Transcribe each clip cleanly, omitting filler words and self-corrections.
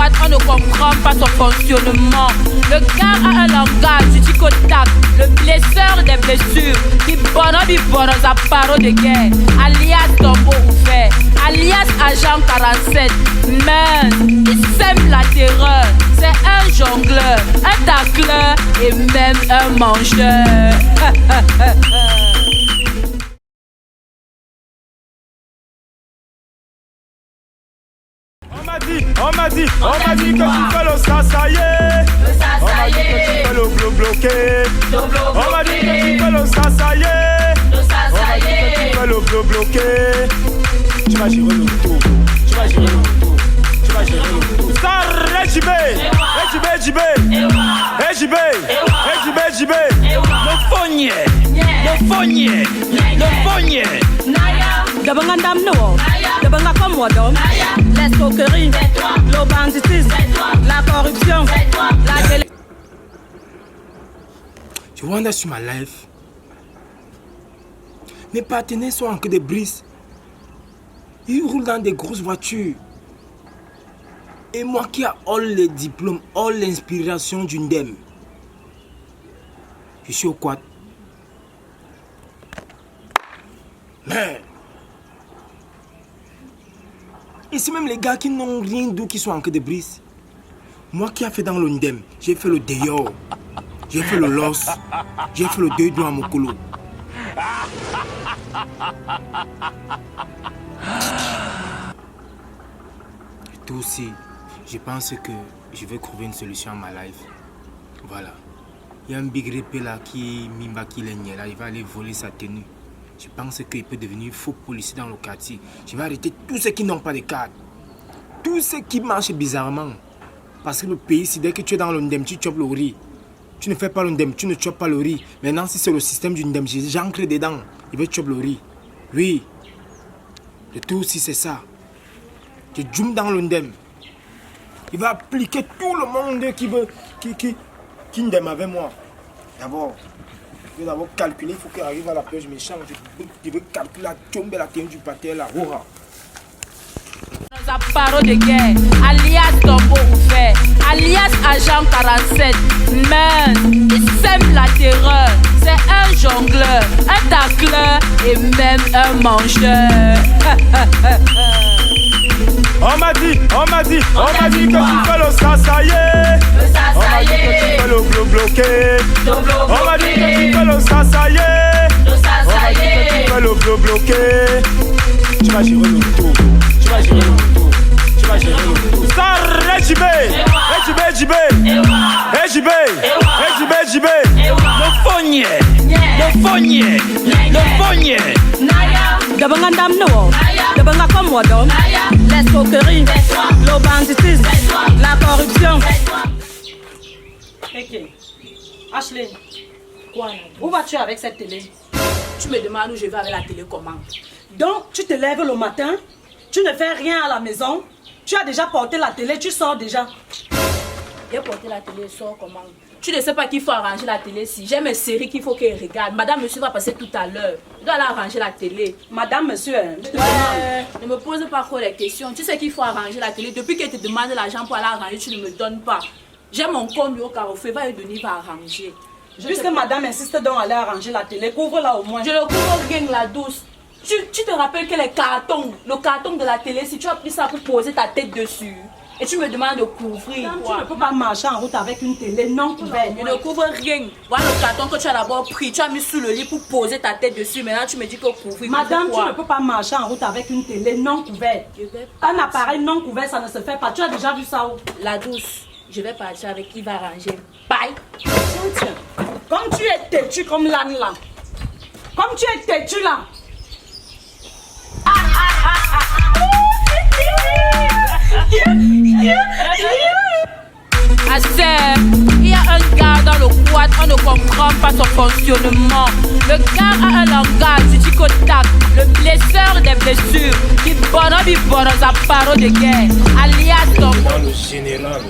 droite, on ne comprend pas son fonctionnement. Le gars a un langage du tic au tac, le blesseur des blessures. Bibono, sa parole de guerre. Alias tombeau ouvert, alias agent 47. Man, il sème la terreur. C'est un jongleur, un tacleur et même un mangeur. On m'a dit que tu fais le sasaye. On m'a dit que tu fais le bloqué. On m'a dit que tu fais le sasaye. On m'a dit que tu fais le bloqué. Tu vas gérer le tout. Tu vas gérer le tout. Tu vas gérer le tout. Ça, Jibé. Le fogné. Dabangandam no, dabanga comme Wadom, l'escroquerie, le banditisme, la corruption, la télé. Tu wonder sur ma life. Mes partenaires sont en queue de brise. Ils roulent dans des grosses voitures. Et moi qui ai all les diplômes, all l'inspiration d'une dame. Je suis au quad. Mais ici même les gars qui n'ont rien d'où qui sont en queue de brise. Moi qui ai fait dans l'Ondem, j'ai fait le Deyor, j'ai fait le Los, j'ai fait le 2 doigts à Mokolo. Tout aussi, je pense que je vais trouver une solution à ma life. Voilà. Il y a un big répé là qui mimba qui l'aigne là, il va aller voler sa tenue. Je pense qu'il peut devenir faux policier dans le quartier. Je vais arrêter tous ceux qui n'ont pas de carte. Tous ceux qui marchent bizarrement. Parce que le pays, c'est dès que tu es dans l'Ondem, tu chopes le riz. Tu ne fais pas l'Ondem, tu ne chopes pas le riz. Maintenant, si c'est le système du Ndem, j'ancre dedans. Il veut choper le riz. Oui. Le tout aussi, c'est ça. Je joue dans l'Ondem. Il va appliquer tout le monde qui Ndem avec moi. D'abord. Je vais d'abord calculer, il faut qu'il arrive à la pêche méchante. Je veux calculer la tombe et la tenue du pâté, la hurrah. Sa parole de guerre, alias tombeau ouvert, alias agent 47. Man, il sème la terreur. C'est un jongleur, un tacleur et même un mangeur. On m'a dit que tu fais le sasaye. On m'a dit que tu fais le bloqué. On m'a dit que tu fais le sasaye. On m'a dit que tu fais le bloqué. Tu vas gérer le tout. Tu vas gérer le tout. Tu vas gérer le tout. Ça, Jibé. Le fogné. Dabangandam no, dabanga comme Wadom, l'escroquerie, le banditisme, la corruption. Ok. Ashley, quoi? Où vas-tu avec cette télé? Tu me demandes où je vais avec la télécommande. Donc, tu te lèves le matin, tu ne fais rien à la maison, tu as déjà porté la télé, tu sors déjà. J'ai porté la télé, sort comment? Tu ne sais pas qu'il faut arranger la télé si. J'ai mes séries qu'il faut qu'elle regarde. Madame, monsieur va passer tout à l'heure. Je dois aller arranger la télé. Madame, monsieur, je te demande. Ne me pose pas trop les questions. Tu sais qu'il faut arranger la télé. Depuis qu'elle te demande l'argent pour aller arranger, tu ne me donnes pas. J'ai mon compte au Carrefour, va lui donner, il va arranger. Puisque madame insiste donc à aller arranger la télé, couvre-la au moins. Je ne couvre rien, la douce. Tu te rappelles que les cartons, le carton de la télé, si tu as pris ça pour poser ta tête dessus, et tu me demandes de couvrir. Tu ne peux pas marcher en route avec une télé non couverte. Je ne couvre rien. Voilà le carton que tu as d'abord pris, tu as mis sous le lit pour poser ta tête dessus. Maintenant tu me dis que couvrir. Madame, tu ne peux pas marcher en route avec une télé non couverte. Un appareil non couvert, ça ne se fait pas. Tu as déjà vu ça où? La douce, je vais partir avec qui va arranger. Bye. Tiens, comme tu es têtu comme l'âne là. Comme tu es têtu là. Assez, il y a un gars dans le quad, on ne comprend pas son fonctionnement. Le gars a un langage du tic au tac, le blesseur des blessures. Bibono, sa parole de guerre, alias tombeau. Dans le général,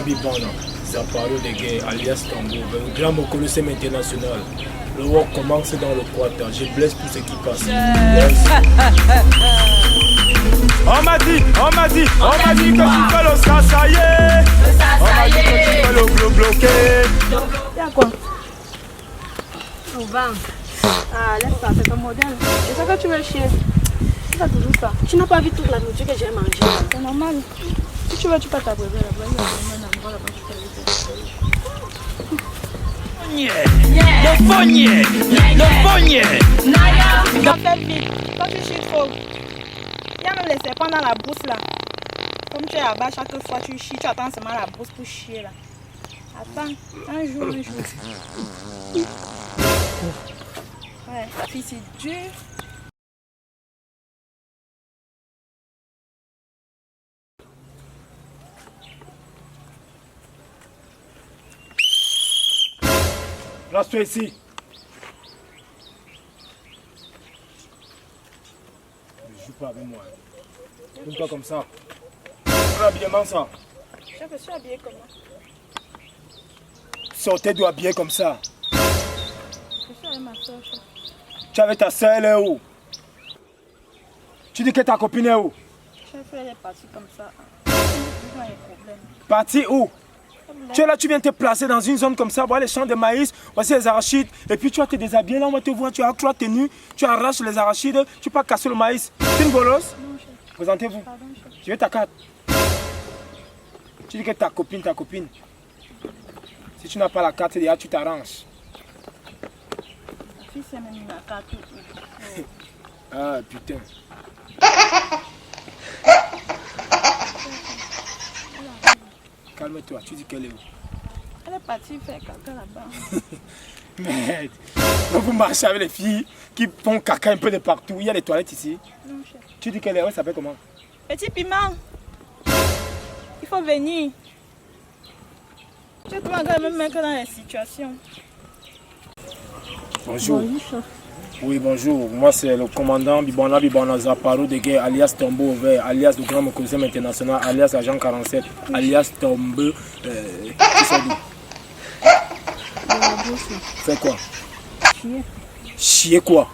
Bibono, sa parole de guerre, alias tombeau. Le grand Mokolo, c'est international. Le work commence dans le quad, je blesse tout ce qui passe. On m'a dit que tu fais le sasa. bloqué. Y'a quoi? Au vent. Ah, laisse ça, c'est ton modèle. C'est ça que tu veux chier. C'est pas toujours ça. Tu n'as pas vu toute la nourriture que j'ai mangée. C'est normal. Si tu veux, tu peux t'abreuver là-bas. Il y a un endroit là-bas qui peut Le fognier. Le fognier. Naya. Fais vite. Toi, tu chies trop. Il y a même les serpents dans la brousse là. Comme tu es là-bas, chaque fois tu chies, tu attends seulement la brousse pour chier là. Attends, un jour. Ouais, la fille c'est dur. Reste-toi ici. Ne joue pas avec moi. Tourne-toi comme ça. Fais l'habillement ça. Je me suis habillée comment? Sortez d'où habillé comme ça. Je suis avec ma soeur, chef. Tu es avec ta soeur, elle est où? Tu dis que ta copine est où? Chef, elle est partie comme ça. Il y a un problème. Partie où? Tu es là, tu viens te placer dans une zone comme ça, voir les champs de maïs, voici les arachides, et puis tu vas te déshabiller, là on va te voir, tu as tenue, tu arraches les arachides, tu peux casser le maïs. Tu es une golosse? Non, chef. Présentez-vous. Pardon, chef. Je veux ta carte. Tu dis que ta copine. Si tu n'as pas la carte, déjà tu t'arranges. La fille s'est même mis ma carte. Ah putain. Calme-toi, tu dis qu'elle est où? Elle est partie faire caca là-bas. Merde. Donc vous marchez avec les filles qui font caca un peu de partout. Il y a les toilettes ici. Non, chef. Tu dis qu'elle est où? Elle s'appelle comment? Petit piment. Il faut venir. Tu es toujours même mec dans les situations. Bonjour. Oui, bonjour. Moi, c'est le commandant Bibana Zaparo de guerre, alias Tombeau Vert, alias le Grand Mokouzem International, alias Agent 47, alias Tombeau. Fais quoi? Chier. Chier quoi?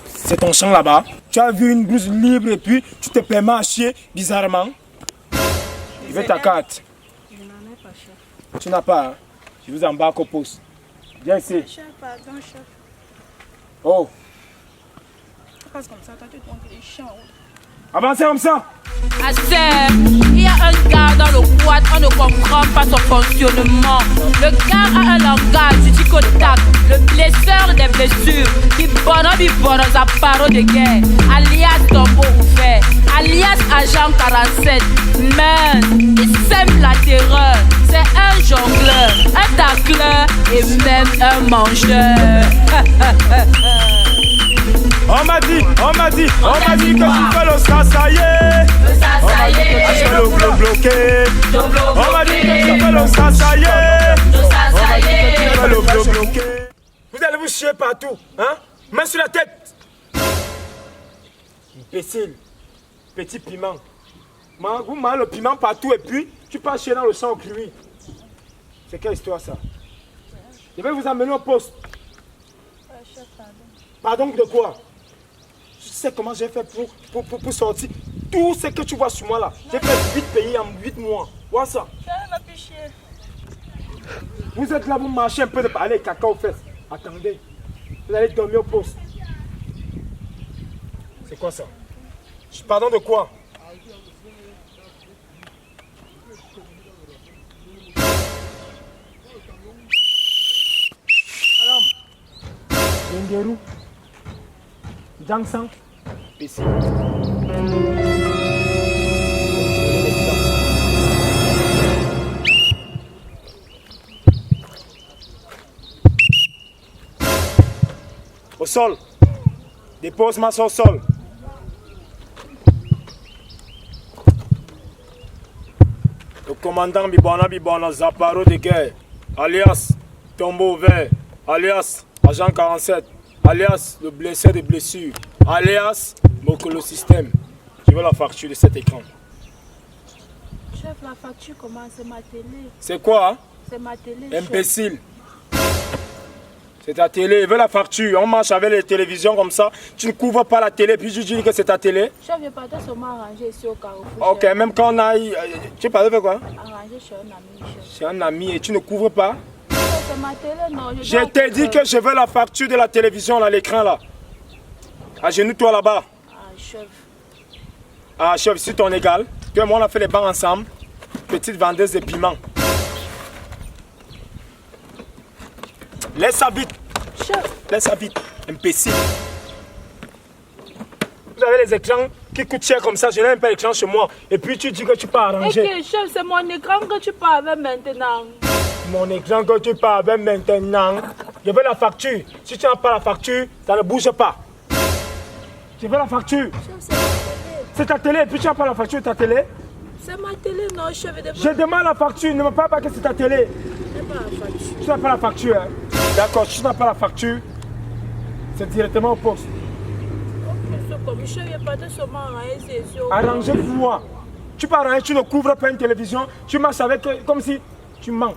C'est ton champ là-bas. Tu as vu une blouse libre et puis tu te permets à chier bizarrement. Je veux ta carte. Je n'en ai pas, chef. Tu n'as pas, hein? Je vous embarque au poste. Viens ici. Chef, pardon, chef. Oh, Passe comme ça, toi tu te montres les chiens. avancez comme ça. Assez, il y a un gars dans le quad, on ne comprend pas son fonctionnement. Le gars a un langage du contact, le blesseur des blessures. Bibono, ça parole de guerre, alias tombeau ouvert, alias agent 47. Man, il sème la terreur, c'est un jongleur, un tacleur et même un mangeur. On m'a dit que tu fais le sasaye. Le bloqué. On m'a dit que tu fais le sasaye. Le bloqué. Vous allez vous chier partout, hein? Main sur la tête. Imbécile. Petit piment. Vous mangez le piment partout et puis tu pars chier dans le champ au cruy. C'est quelle histoire ça? Je vais vous amener au poste. Chef, pardon. Pardon de quoi? Je sais comment j'ai fait pour sortir. Tout ce que tu vois sur moi là, j'ai fait 8 pays en 8 mois. Vois ça. Elle m'a pu chier. Vous êtes là, vous marchez un peu de parler, caca aux fesses. Attendez. Vous allez dormir au poste. C'est quoi ça? Pardon de quoi? Yengeru. Jangsang. Ici. Au sol. Dépose ma au sol. Le commandant Bibana Zaparo de guerre, alias Tombeau Vert, alias Agent 47, alias le blessé de blessures, alias Mokolo Système. Je veux la facture de cet écran. Chef, la facture comment? C'est ma télé. C'est quoi, hein? C'est ma télé. Chef. Imbécile. C'est ta télé, je veux la facture. On marche avec les télévisions comme ça. Tu ne couvres pas la télé, puis tu dis que c'est ta télé. Chef, je partais seulement arranger ici au carrefour. Ok, chef. même quand on aille. Tu parles de quoi? Arranger manger chez un ami, chef. C'est un ami et tu ne couvres pas? C'est ma télé, non. Je t'ai dit que je veux la facture de la télévision, là, l'écran, là. Agenouille-toi là-bas. Ah, chef. Ah, chef, c'est ton égal. Toi et moi, on a fait les bancs ensemble. Petite vendeuse de piment. Laisse ça vite. Chef. Laisse ça vite. Imbécile. Vous avez les écrans qui coûtent cher comme ça. Je n'ai même pas d'écran chez moi. Et puis tu dis que tu peux arranger. Ok, chef, c'est mon écran que tu parles avec maintenant. Mon écran que tu parles avec maintenant. Je veux la facture. Si tu n'as pas la facture, ça ne bouge pas. Je veux la facture. Chef, c'est ma télé. C'est ta télé. Et puis tu n'as pas la facture de ta télé. C'est ma télé, non, chef. Je demande la facture. Ne me parle pas que c'est ta télé. Je n'ai pas la facture. Tu n'as pas la facture. Hein? D'accord, si tu n'as pas la facture, c'est directement au poste. Comme chef, il n'y a pas de seulement arranger, c'est sûr. Arrangez-vous. Tu peux arranger, tu ne couvres pas une télévision. Tu marches avec, comme si tu mens.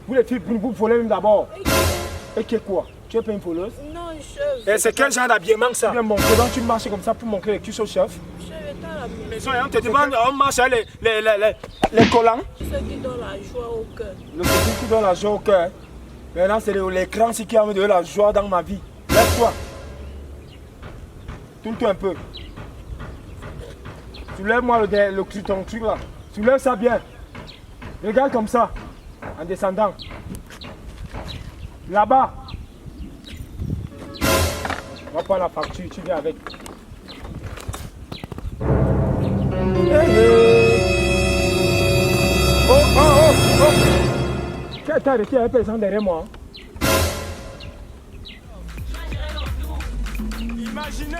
Vous les filles, vous volez même d'abord. Et que quoi? Tu es pas une voleuse? Non, chef. Et c'est quel genre d'habillement ça? Tu montrer, donc tu marches comme ça pour montrer les cuisses au chef. Chef, étant la Mais on te demande, on marche avec les collants. ce qui donne la joie au cœur. Le petit qui donne la joie au cœur. Maintenant, c'est l'écran qui a me donné la joie dans ma vie. Lève-toi. Tourne-toi un peu. Soulève-moi ton truc là. Soulève ça bien. Regarde comme ça. En descendant. Là-bas. On va prendre la facture, tu viens avec. Oh. Tu as arrêté avec les gens derrière moi. Imaginez.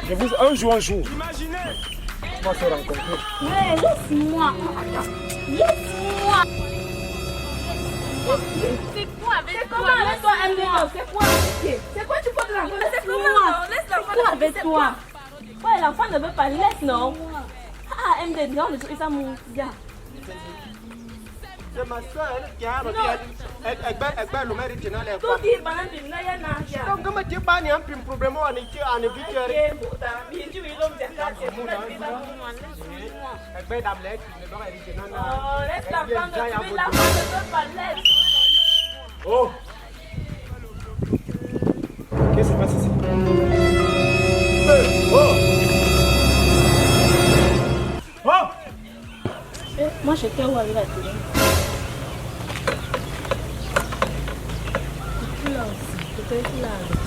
Je vous un jour. Imaginez. On va se rencontrer. Ouais, laisse-moi. C'est quoi avec toi? Laisse-toi un peu. C'est quoi? C'est quoi tu peux te rencontrer? C'est comment? Laisse l'enfant. C'est quoi avec toi? Ouais, l'enfant ne veut pas. Laisse, non? Ah, MD, non, c'est ça mon gars. C'est ma soeur qui a le mérite de l'air. Tout dit, pendant que tu n'as rien. Donc, comme tu n'as pas un problème, on est habitué. Laisse l'enfant, l'enfant ne veut pas. Laisse. Oh. Qu'est-ce qui se passe ici? Moi, j'étais où avec la télé?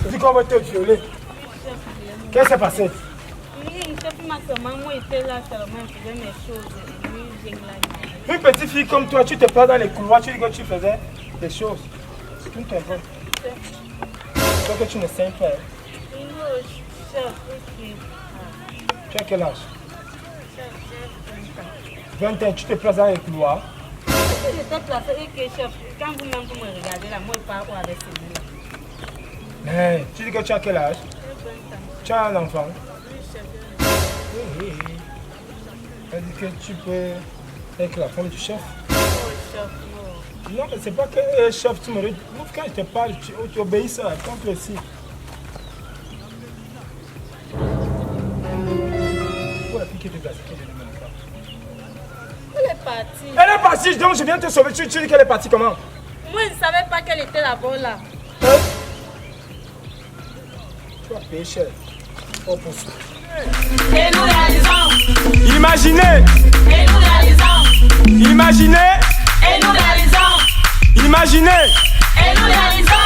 Tu dis qu'on va te violer. Qu'est-ce qui s'est passé? Une petite fille comme toi, tu te plains dans les couloirs, tu dis que tu faisais des choses. Tout est bon. Toi que tu ne sais pas. Tu as quel âge? 20 ans, tu te places dans les couloirs. J'étais placée et que chef, quand vous-même vous me regardez là, moi je parle avec celui-là. Mais tu dis que tu as quel âge? Tu as un enfant? Oui. Elle dit que tu peux être la femme du chef. Non, mais c'est pas que chef, tu me dis. Quand je te parle, tu obéis ça, contre aussi. Pour la fille qui te glace, qui ne demande pas. Elle est partie. Elle est partie, donc je viens te sauver. Tu dis qu'elle est partie comment? Moi je ne savais pas qu'elle était là-bas là. Tu vas payer cher. Oh, pour ça. Et nous réalisons. Imaginez. Et nous réalisons. Imaginez. Et nous réalisons. Imaginez. Et nous réalisons.